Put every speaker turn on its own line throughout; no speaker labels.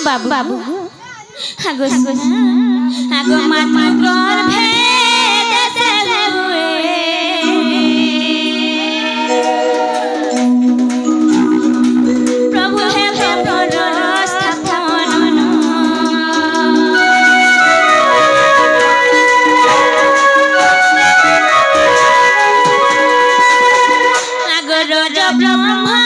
बाबू बाबू आगो आगो माटी गर्भे देशे हुए प्रभु हे प्रभु स्थापन आगो रोज ब्रह्मा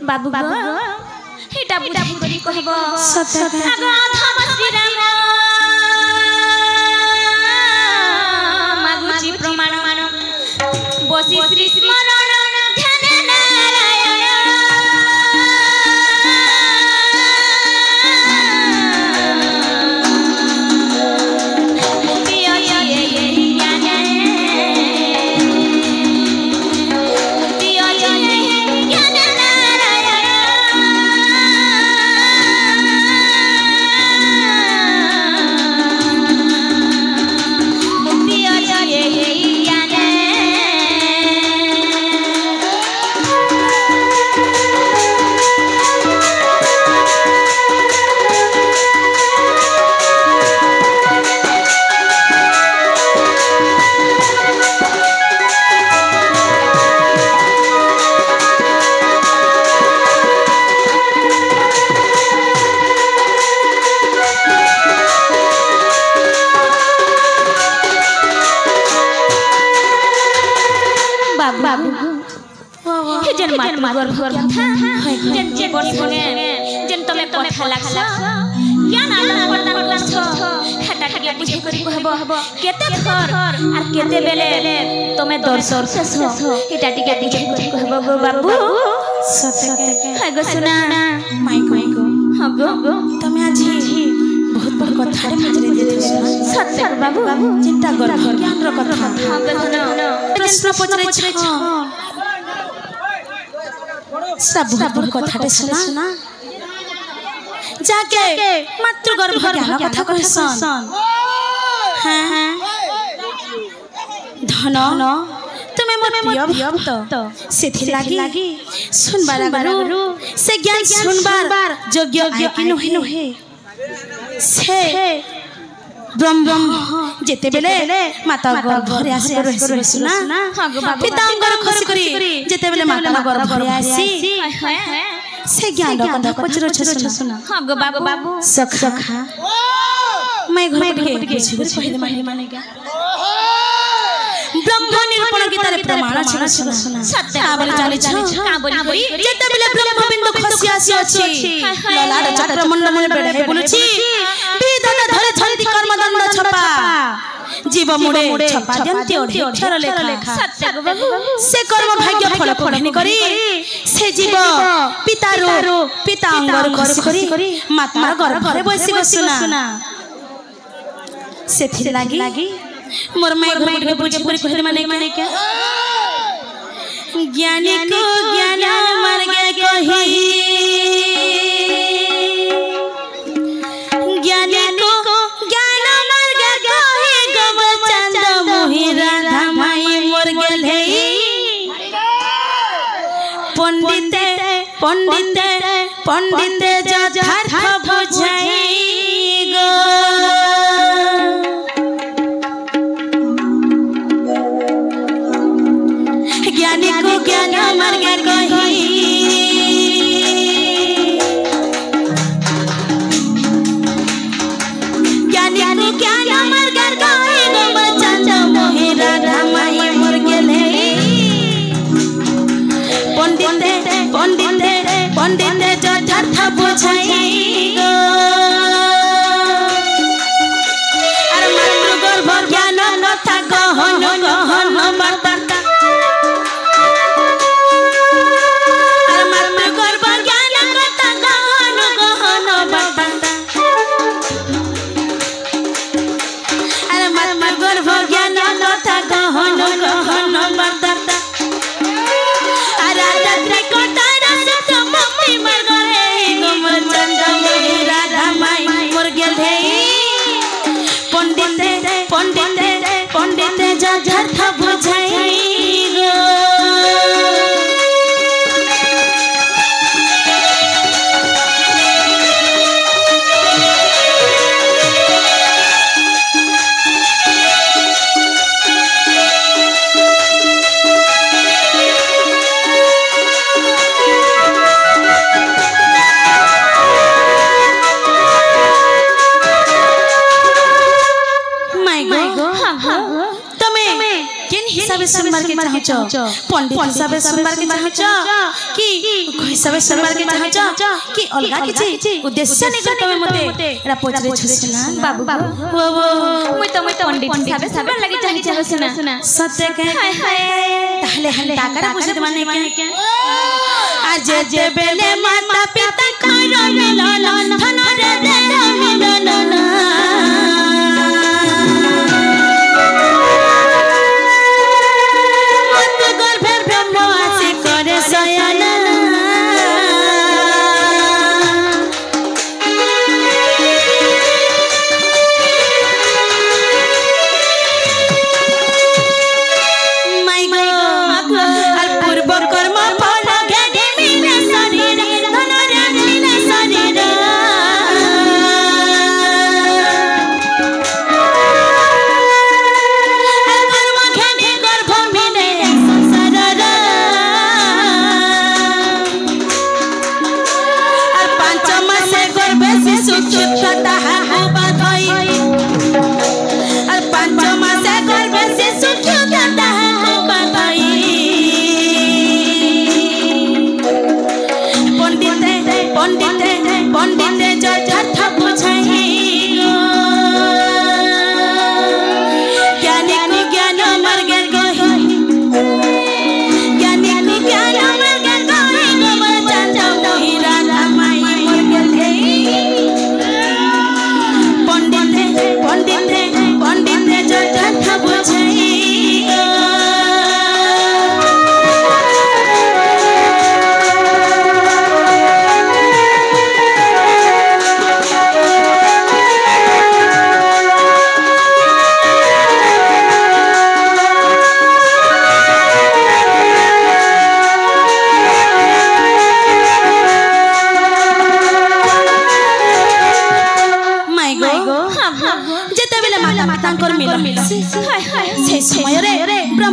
बाबू बाबू हेटा बुझी करी कहबो सत्य आगो अथम श्री राम मागुची प्रमाण बसी श्री स्मरण ध्यान नारायण बाबू हे जन माटी गर्भ जन जीवन बने जन तमे कथा लागछ ज्ञान आदान प्रदान करछ हेटा के बुझे करी कहबो केते थर आर केते बेले तमे दर्शन शेष हेटा टिके बुझे करी कहबो गो बाबू सत्य हाय गो सुना माइको हगो तमे आजी बहुत बड़ कथा रे मजरे देथु सत्य बाबू चिंता गर्भ ज्ञान रो कथा हगो सुनो प्रश्न पचरे छ सब बड़ कथा रे सुना जाके मातृ गर्भ ज्ञान कथा कहसन हां धन तुमे मोर प्रिय भक्त सेथि लागी सुनबार गुरु से ज्ञान सुनबार योग्य कि नहे से ब्रह्म जेते बेले माता गर्भ रे आसी रहसी सुना पितांगर खस करी जेते बेले माता गर्भ रे आसी से ज्ञान कथा पचरो छ सुना हां गो बाबू सखा मैं घर के बुझे पहिले मानेगा ब्रह्म निरूपण गीता रे प्रमाण छ सुना सत्य आबले जानि छ का बोली जेते बेले ब्रह्म बिंदु खसी आसी अछि ललाट चक्र मंडल में बेढे बोलुछि विधान धरे छलि कर्म दंड छपा
जीव मुड़े छपा दियंती ओढे अक्षर लेखा
सत्य गो बाबू
से कर्म भाग्य फल फलनी करी से जीव पिता अंगर खसी करी मातार गर्भ रे बसी गसुना से थि लागी मोर माय घर के पूजा पूरी कहले माने क्या ज्ञानी को ज्ञान मार्ग कही ज्ञानी को ज्ञान मार्ग कही गम चंद मोहि राधा माई मोर गेले पंडित यथार्थ बुझाई गो ज्ञानी को ज्ञान मार्ग कही ज्ञानी को ज्ञान मार्ग कही गम चंद मोहि राधा माई मोर गेले पंडित यथार्थ बुझाई गो अरे मातृ गर्भ ज्ञान कथा गहन वार्ता अरे मातृ गर्भ ज्ञान कथा गहन वार्ता अरे मातृ गर्भ ज्ञान कथा गहन वार्ता पंडित यथार्थ बुझाई गो सुनबार के चाहछो पंडित हिसाबे सुनबार के चाहछो कि हिसाबे सुनबार के चाहछो कि अलगा किछि उद्देश्य नै कर तमे मते एरा पचरे छुना बाबू मुई तो पंडित हिसाबे सुनबार लागि चाहछो सुना सत्य के ताहले हम ताकरा बुझत माने के आज जे बेले माता पिता करो मिलन धन रे दे मिलन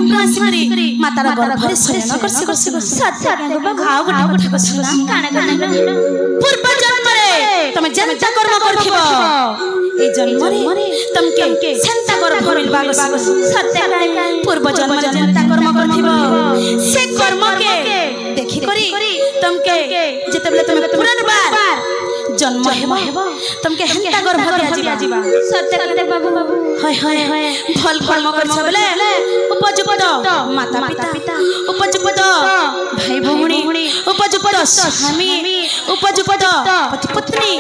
मातार गर्भ रे शयन करसी सत्य घाव गोटे कथा सुना काना काना पूर्व जन्म रे तमे जनता कर्म करथिबो ए जन्म रे तमके संता गर्भ मिलबा सत्य पूर्व जन्म रे जनता कर्म करथिबो से कर्म के देखि करी तमके जेतेबेले तमे पुनर्बार जन्म जन्म हेबो तुमके हेंता गर्भ दिया जिबा
सत्य कहते बाबू
हाय हाय हाय फल कर्म करछ बेले उपयुक्त माता पिता उपयुक्त भाई भौणी उपयुक्त स्वामी उपयुक्त पति पत्नी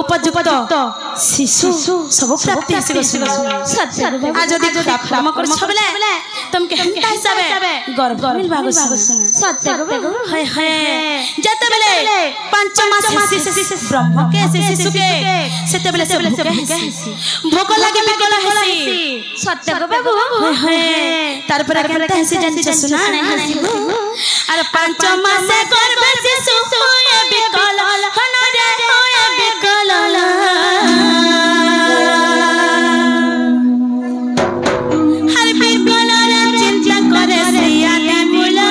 उपयुक्त शिशु सब प्राप्ति से
सत्य
आज यदि कर्म करछ बेले तुमके हेंता हिसाबे गर्भ मिलबा
सत्य
हाय हाय जते बेले 5 मास ब्रह्म के शिशु के सेते बेले से भोक लागे बिकल हेसी
सत्य बाबू
तार पर केनता हेसी जानती छ सुना अरे 5 मास गर्भ शिशु होए बिकल हन रे होए बिकल हर बिकल रे चिंता करे सिया बुला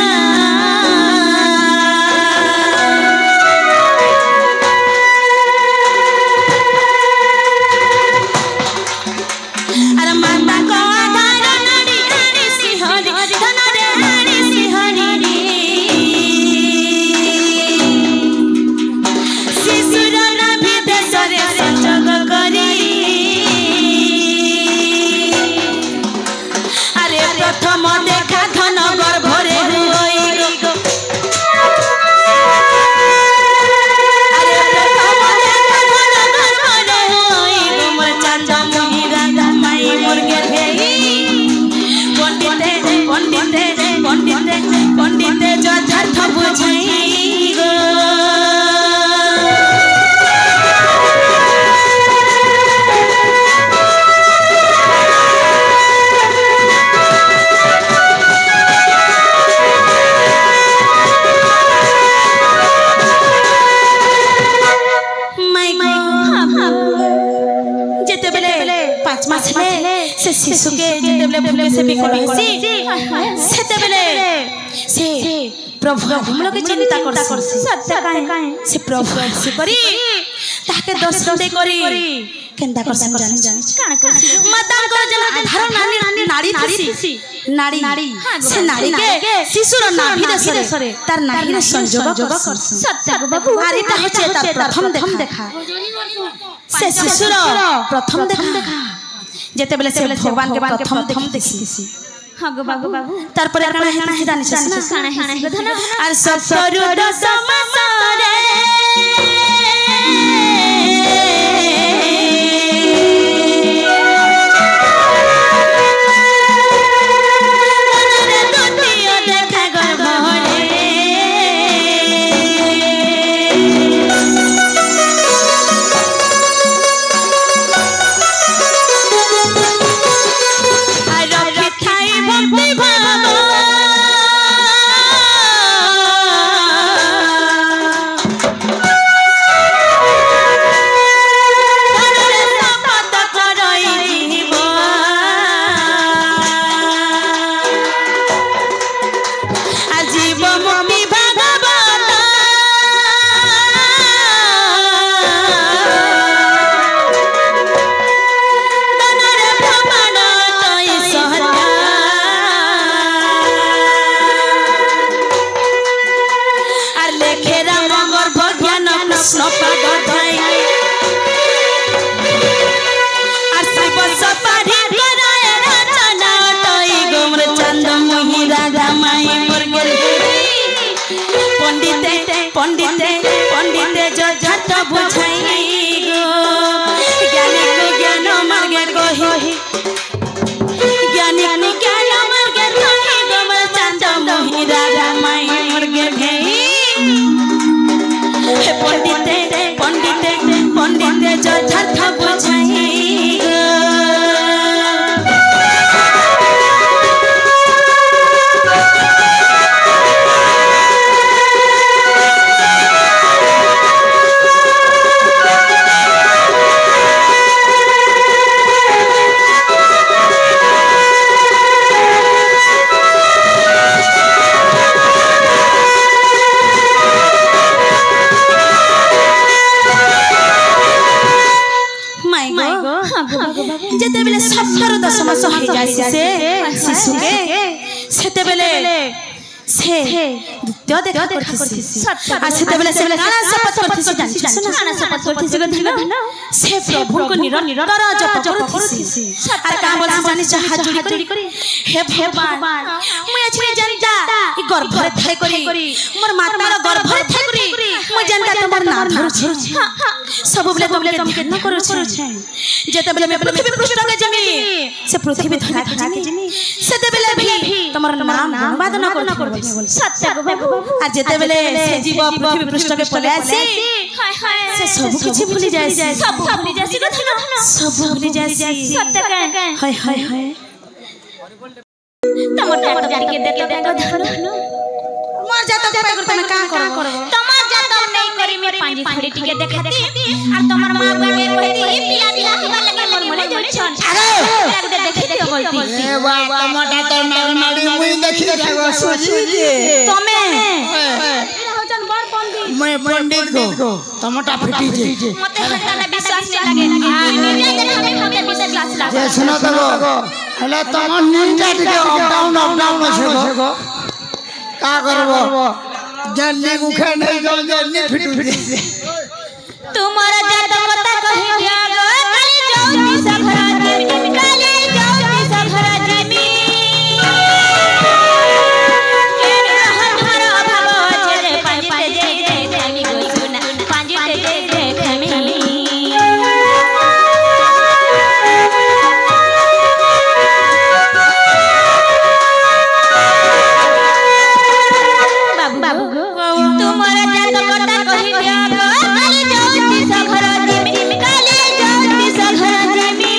शिशु के जेतेबेले भूके से बिकल हेसी सेतेबेले से प्रभु हम लोग चिंता करसी
सत्य काहे
से प्रभु से करी ताके दर्शन दे करी केंदा करसन जानि
काना करसी
माता को जन आधार नाड़ी थी नाड़ी से नाड़ी के शिशुर नाभि देशरे तार नाड़ी रे संजोग करसन
सत्य बाबू
आरी ता होचे तार प्रथम देखा से शिशुर प्रथम देखा जेते बेले से भगवान के प्रथम देखी
हां गो बाबू
तार पर काना हेता जानि छ
काना हेसी धन
आर सतरु दस मासरे पंडिते जो झट बुझाई गो ज्ञानी को ज्ञान मार्गे कहि ज्ञानी को ज्ञान मार्गे कहि गो मोर चांद मोहि राजा माई मार्गे भेई पंडिते जो झट बुझाई गो जेते बेले 17 दशमास हो जाय से शिशु के सेते बेले से द्वितीय देखा करथिसी आ सेते बेले से काना शपथ करथिसी जानछि ना
काना शपथ करथिसी गधन
से प्रभु को निरंतर जप करथिसी आ का बोल जानि हाथ जोड़ी करी हे भगवान मैं अछि जानता ई गर्भ रे थाई करी मोर माता रो गर्भ रे थाई करी मैं जानता तमर ना धरु छी सब बेले तुमले ध्यान करू छी जेते बेले मैं पृथ्वी पृष्ठ के जमी से पृथ्वी धरा के जमी सेते बेले भी तमर नाम गुणवादन करू सत्य बाबू आ जेते बेले से जीव पृथ्वी पृष्ठ के पले आसी
हाय हाय
से सब किछि भूली जाय
सब भूली जासी गधन
सब भूली जाय
सत्य का
हाय हाय हाय
तमर टाट गाड़ी के देते गधन
मोर जात पे कर तमे का करबो
तमर जात नहीं करी मैं पांजी खड़ी टिके देखती और तमर मां बाबे कहती पिला पिला हवा लगे मोर मोले जोड़ी छन अरे दे देखती बोलती
ए बाबा मोटा तो नाड़ी नाड़ी मुई देखि देखो सोची जे
तमे
मैं पंडित को टमाटा फिटी जे
मते हल्ला विश्वास नहीं लगे निजा देखा हमें विश्वास लागे
जे सुनो तो हला तम निंजा टिके अप डाउन छै गो का करबो जल्दी मुखे नहीं जाओ जल्दी फिटी
तुम्हारा जात कता कहि जागो काली जाऊती सखरा जिमी काली जाऊती सखरा जिमी केन रहन हर अभाव चले पांजिते जय धमी गो सुना पांजिते जय धमी बाबू तुम्हारा जात कता कहि जागो काली जाऊती सखरा जिमी काली जाऊती सखरा जिमी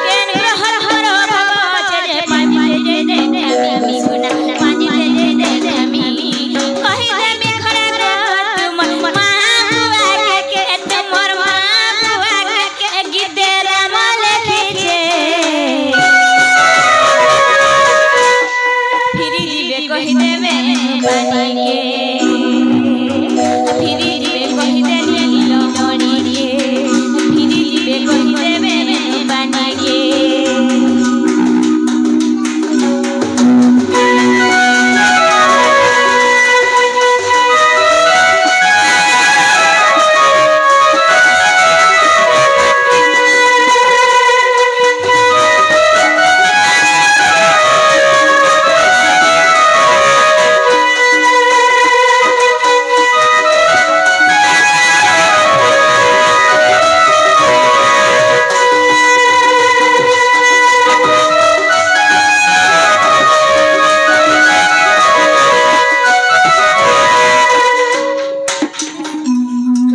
केन रहन हर अभाव चले पांजिते जय धमी गुना पांजिते जय धमी कहि धमी खरा तुम मां के तुमर मां के गिदेरा माले खींचे फिरी जीवे कहि देवे पानी के फिरी जीवे कहि देनी लमणी के फिरी जीवे कहि देवे पानी के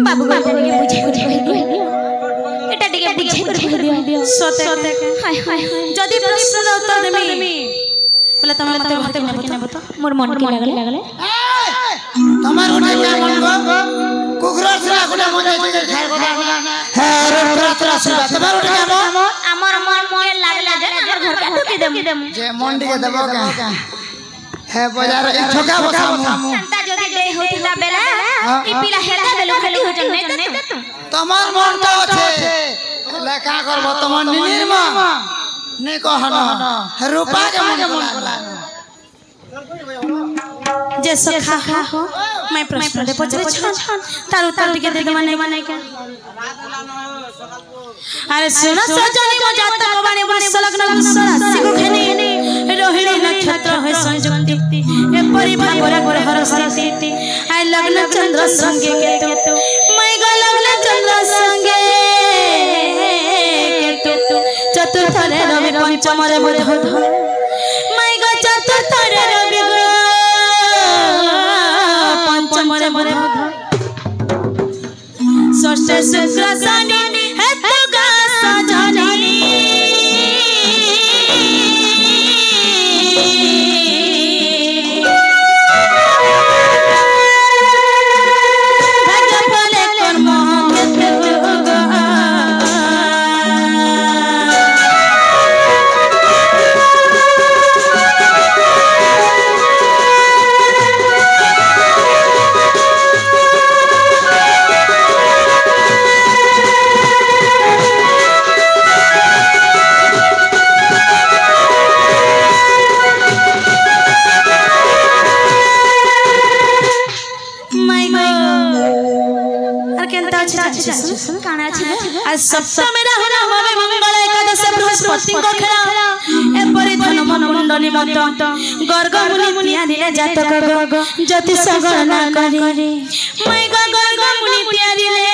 बाबू के बुझे एटा टिके बुझे कर दियो
सते
हाय हाय
जदी प्रश्न उत्तर देमी बोले तमे मते घर के नेबो तो
मोर मन के लागले
तमार उठे क्या मन गो कुकुरा छरा कोटा मन जे खाय कोटा हे रे तरा छरा तमार उठे क्या
हमर मन के लागला जे हमर घर का टुकी देम
जे मंडी के देबो का हे बाजार ई ठोका बसामु
संता जदी दे होतिला बेला ई पिला हेदा बेलु खाली हो जन नहीं दे तू
तमार मन तो छे ले का करबो तमार निर्मा नहीं कहना रूपा के मन कोला
जे सखा हो मैं प्रश्न दे पछरे छन तार उत्तर टिके दे माने के अरे सुन सजनी मो जात भवानी वर्ष लग्न कुशल सिको खेनी रोहिणी नक्षत्र है संयुक्ति ए परिभाग रे हर स्थिति आय लग्न चंद्र संगे केतु मैं ग लग्न चंद्र संगे केतु चतुर्थ रे रवि पंचम रे बुध मैं ग चतुर्थ रे रवि पंचम रे बुध षष्ठ शुक्र शनि हेतु गा सजनी
काना अछि
आज सप्तमी रहना भावे मंगल एकादश बृहस्पति को खेला ए परि धन मन मुंडली मत गर्ग मुनि त्यारिले जातक ज्योति सगणना करी मैं गर्ग मुनि त्यारिले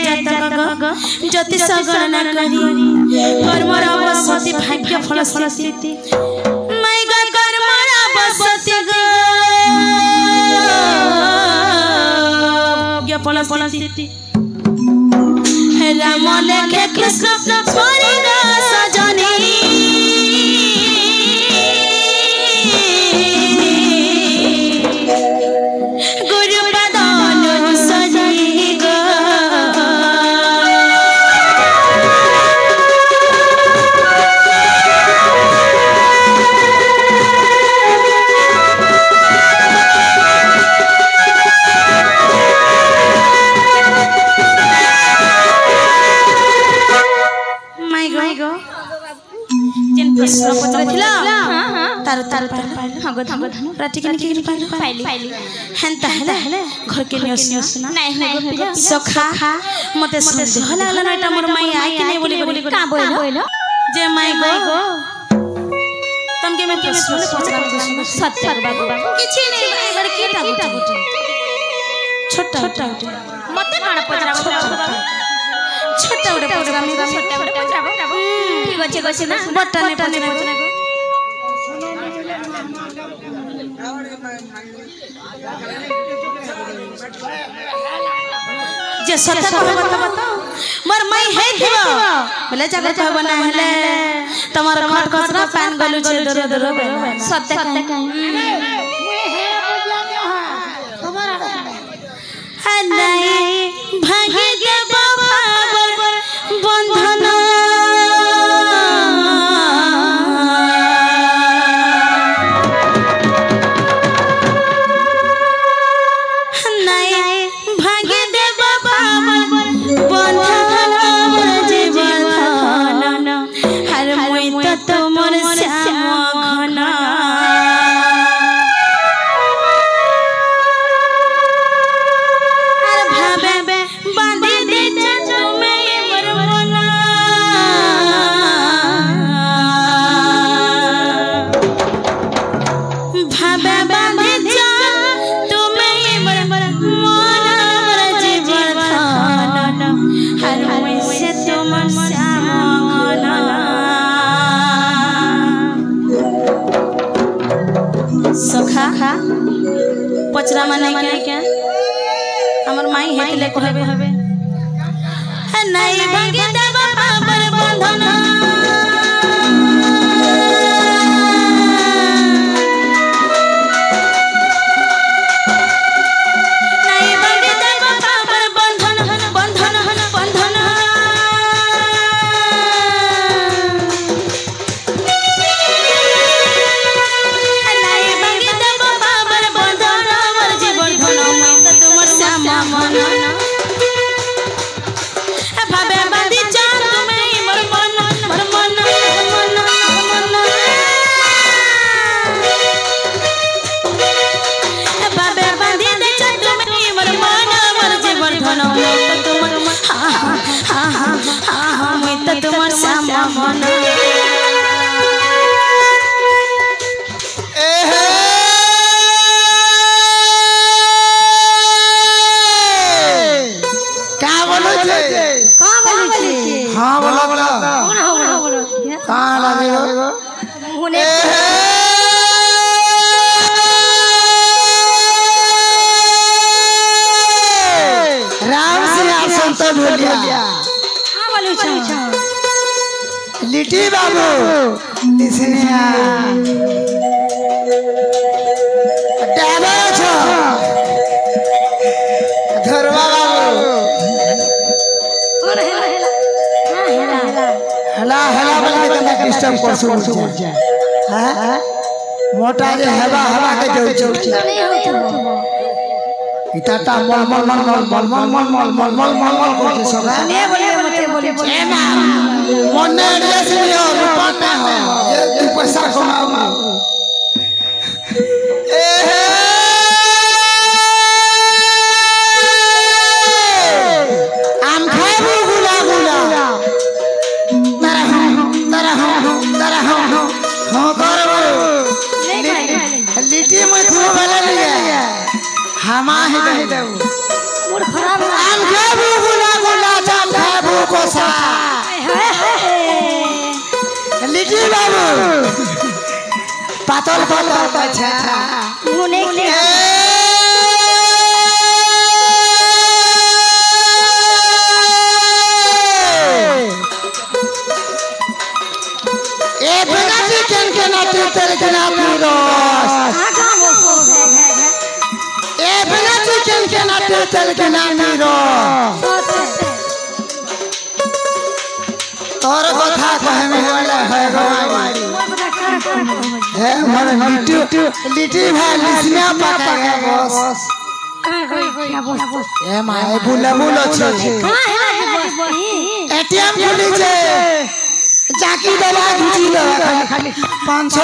जातक ज्योति सगणना करी कर्मर अवसति भाग्य फल स्थिति मैं कर्मर अवसति फल स्थिति राम लेखे कृष्ण स्वर्ग सजनी गुरुपद सजी गो प्रश्न पत्र थिला तार तार हगो धगो धन प्राक्टिकली के पाइली हेंता हला घर के नियो सुना
नाही हो
सखा मते संदेह लागला नाटा मोर माई आई कि नहीं बोली
का बोलो
जे माई गो तमके में प्रश्न पचरा
सत्य बाबू
किछि नहीं घर के टागुटी छोटा
मते काना पचरा
छोटा उडे पचरा में
छोटा उडे पचरा ठीक अछि गसे ना
बट्टा ने पचरा जे सत्य बता मर मई है थिबो बोले जाके कहबो ना हले तमार खट खसरा पान गलु छे दर दर
सत्य काहे
नहीं भागे के बाबा बंधन नहीं भागे दे बाबा बंधन जीवन हर मोई तो तुमर श्याम घना सखा पचरा माने क्या हमर माई हेतले कहबे नहीं भागे देव पावर बंधन नहीं भागे देव पावर बंधन बंधन बंधन भावे बादी जा तुम्हें मोर मन भावे बादी दे जा तुम्हें मोर मन मोर जीवन धन तुम हां मैं तो तुमर श्याम मन
हाँ बोला कहाँ लगेगा राम सिंहासन तो ढोलिया लिट्टी बाबू इसने ड्राइवर छो धरवा बाबू हला बोल के तना डिस्टर्ब करसु हैं मोटा जे हवा के जाउ इताता मल करके सब
ने बोले
ए ना मने जैसे हो रुपना हो ये तू पैसा कमाओ तारा हम करबो लिट्टी में तू वाला लिया हमा ही दे
मूड खराब है
आम खाबू गुला गुला जाम खाबू कोसा लिट्टी बाबू पातल पातल अच्छा
मुने
ए बिना चिकन के नाते तेरे के नाते रोस ए बिना चिकन के नाते तेरे के नाते रोस तोर कथा कहे में वाला है हमारी है हमारे लिट्टी भाई लिसिया पका है बॉस ए माय बुला छे एटीएम खुली छे जाकी दवा घुची दवा खाली 500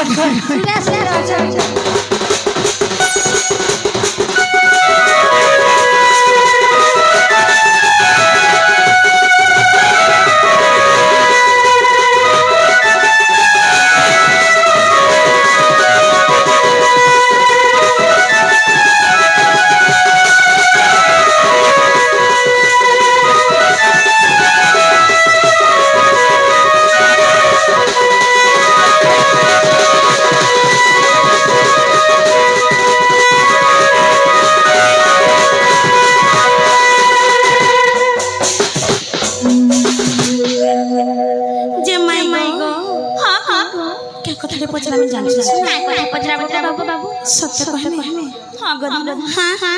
सत्य कहमे
हां गदन
हां हां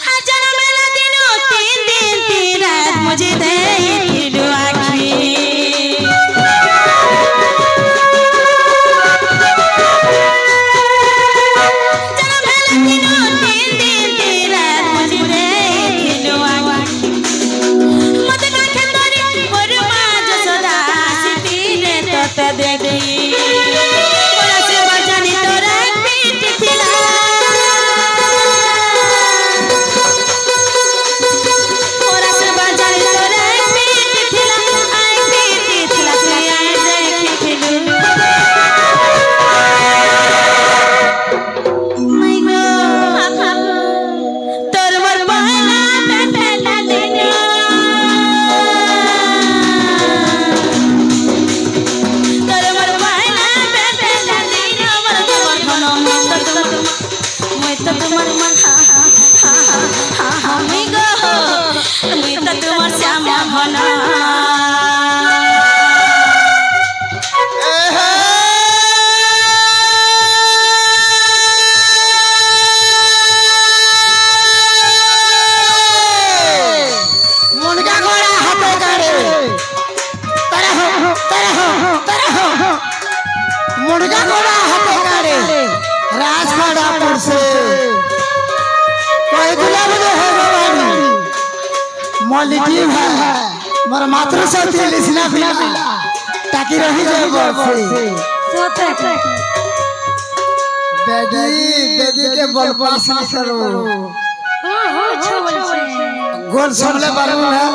हजार मेला दिनो 3 दिन 3 रात मुझे दे दिलो आखी हजार मेला दिनो 3 दिन 3 रात मुझे दे दिलो आखी मत का खेतरी बरमा जसदा सितीने तत देखी मुर्गा गोड़ा हाथे गाड़े राजखड़ापुर से कोई गुलाब दे है भवानी मौलिकी है मोर मातृ सती लिसना भी ताकि रही जाए बसे सोते
बेदी के बल पर से करो
हो छोड़ से
गोल समले बारू है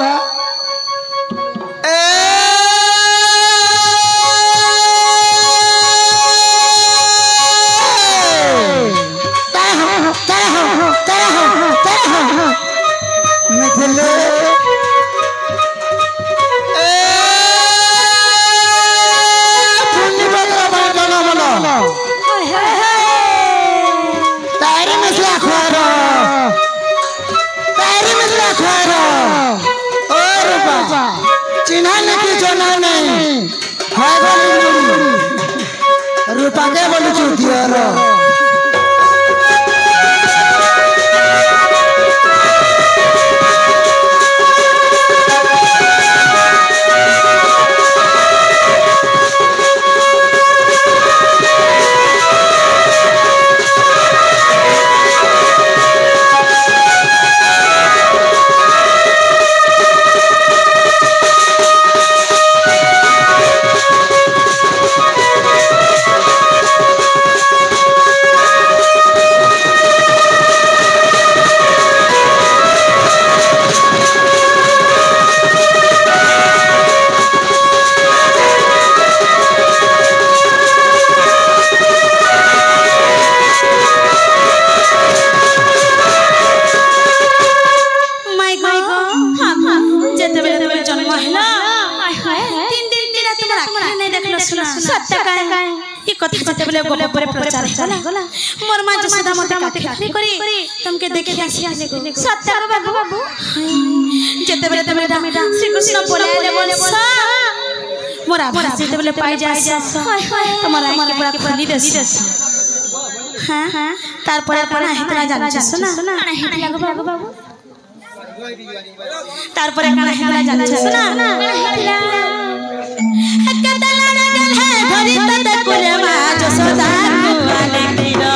मिथिले पुण्य बदला बना बना तारी मिसला खोरो ओ रूपा चिन्हा नहीं जोना नहीं है बोली रूपा के बोली चुतिया
सुना
सत्य काहे
ये कथा जते बेले गोप पर प्रचार होला मोर मां जसोदा मते काठी करी तुमके देखि आसी
सत्य बाबू
जते बेले तमे श्री कृष्ण बोलाले बोलस मोरा जते बेले पाई जास तुम्हारा आंख के पूरा खुली देस हां तार पर कोना हेतला जान सुना
काना हेतला बाबू
तार पर काना हेतला जान सुना कतला गल है धरी तत कुले मा जसोदा कुआले किरो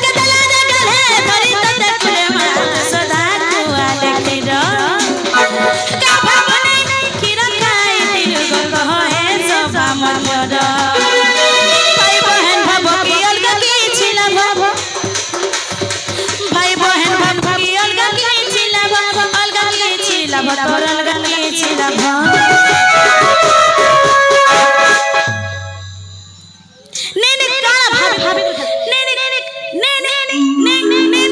कतला गल है धरी तत कुले मा जसोदा कुआले किरो का भवने किरो खाई तिरु गो कहे सोबा मर भाई बहन भव की अलग की छिला भव भाई बहन भव की अलग की छिला भव अलग की छिला भव तोर अलग की छिला भव ने काना भाभी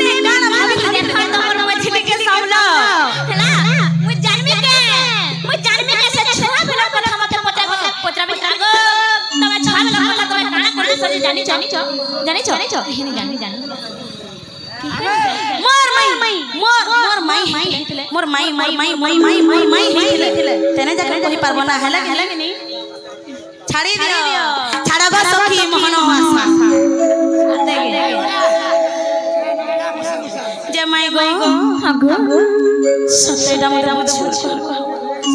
ने काना भाभी
देखा तो मोर मछली के सामना हैला मुई जानबे के से छुआ भेला कथा मत पोतरा में आगो तमे छुआ भेला कथा तमे काना करे सजे जानी छ हेनी जानी
मोर माई हेतिले तेने जाके कोई परबना हैला कि नहीं छाड़ी दियो छाड़ा गो सखी मोहन आसा जे माई गो
हागो
सत्यटा मोर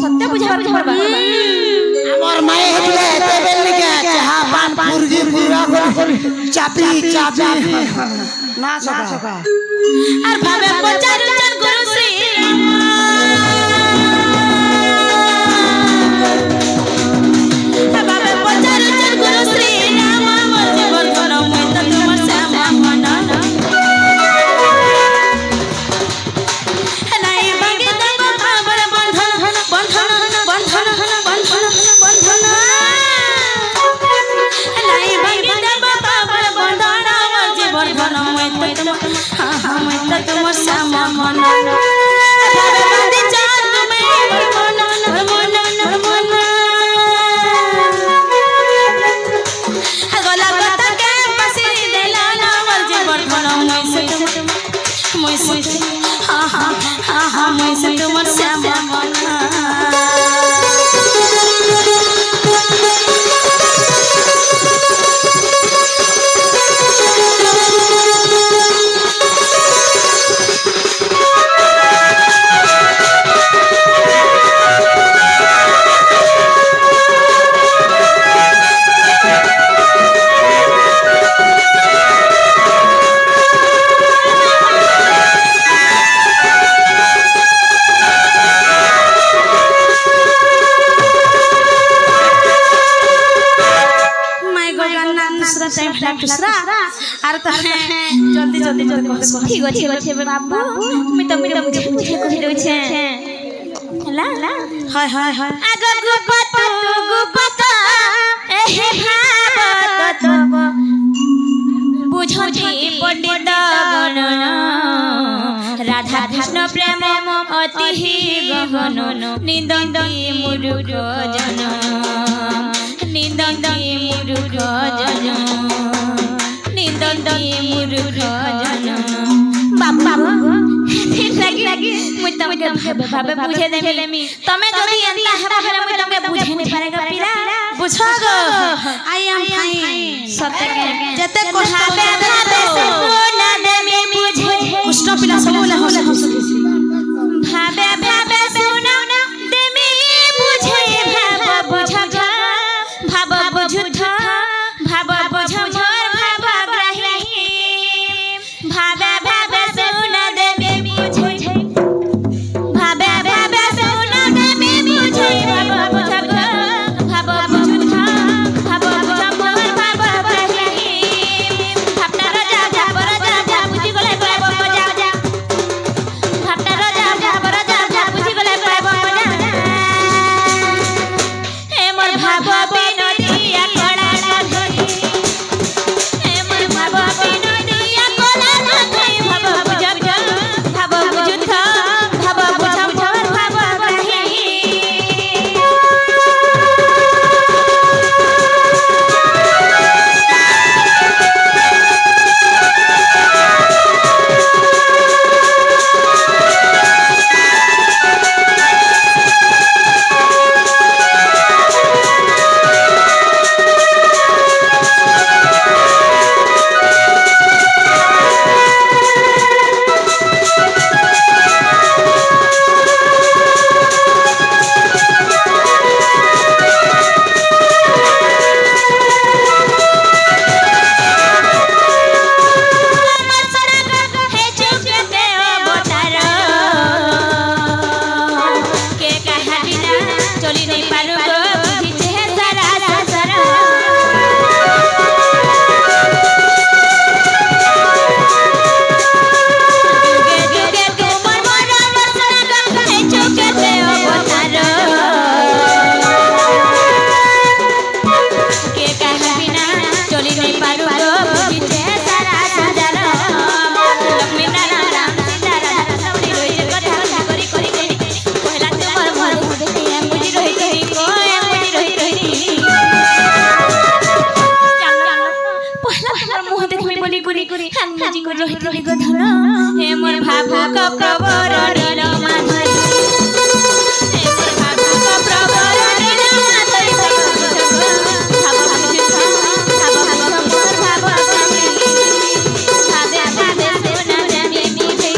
सत्य बुझावर परबा
আমার মায়ে হেতলে এতে বেলনি কে চাহা পান পুরজি পুরা করে চাপি না সকা
আর ভাবে পচার চন গুরু শ্রী ভাবে পচার চন গুরু শ্রী রাম মোর জীবন ধন মই তো তোমার শ্যামা মন নাই ভাগে দেব ভাবর বন্ধন বন্ধন বন্ধন বন্ধন বন্ধন নাই ভাগে দেব ভাবর বন্ধন মোর জীবন ধন মই তো তোমার শ্যামা মন ভাবে বাঁধি যা তুমি মোর মন গলা কথা কে পাসি দেলা না মোর জীবন ধন মই সে মই সে তোমার শ্যামা মন दूसरा आर तो जल्दी
ठीक अछि बाबू मैं तमके बुझे कहि दउ छे हला
हाय
आग गुपत एहे भावत बुझथि पंडित गण राधा कृष्ण प्रेम अति गहन निंदन्ति मूर्ख जन निंदन्ति मूर्ख जन बाबा लगी मुई तमके भाबे बुझे देमी तमे जदी एंता हेबा फेरे मुई तमके बुझे नहीं पारेगा पीरा
बुझा गो आई एम फाइन
सत्य के
जते कष्ट
भाबे सुन देमी बुझे
कष्ट पिला सब होला भाबे
सुन देमी बुझे भाब बुझु भाब हम जी को रहित गधन हे मोर भाभु का प्रवर नील माधुरी हे मोर भाभु का प्रवर नील माधुरी भाव मोर भाव भादे भादे सोना जमी मिठै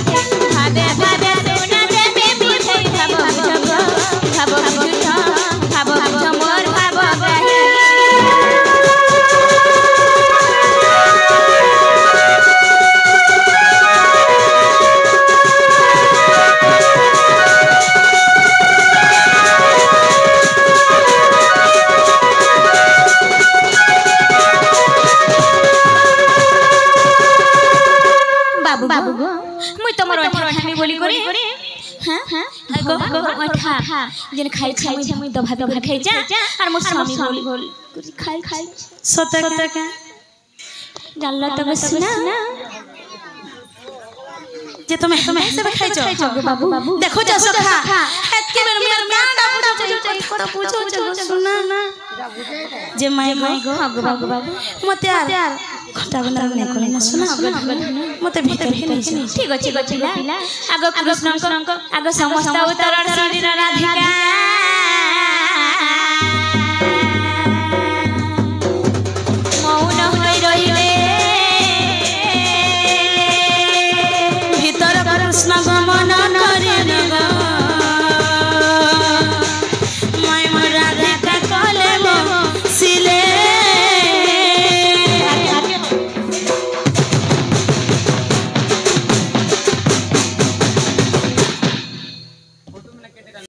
भादे भादे सोना जमी मिठै भाव मोर भाव बाबू मुई तमर अठा खामी बोली करे हां हां गो अठा जेन खाइ छै मुई दभा दभा खाइ जा और मोर स्वामी बोल खाइ
सत का
जानला तब सुना
जे तुम सब खाइ छ
बाबू
देखो जा सखा एतके बेर मेर कांडा पूछो सुना ना जे माय गो बाबू मते यार घटा बना नहीं कोले ना सुना मते भीतर नहीं
ठीक अछि पिला आगो कृष्ण आगो समस्त उतरण श्री राधिका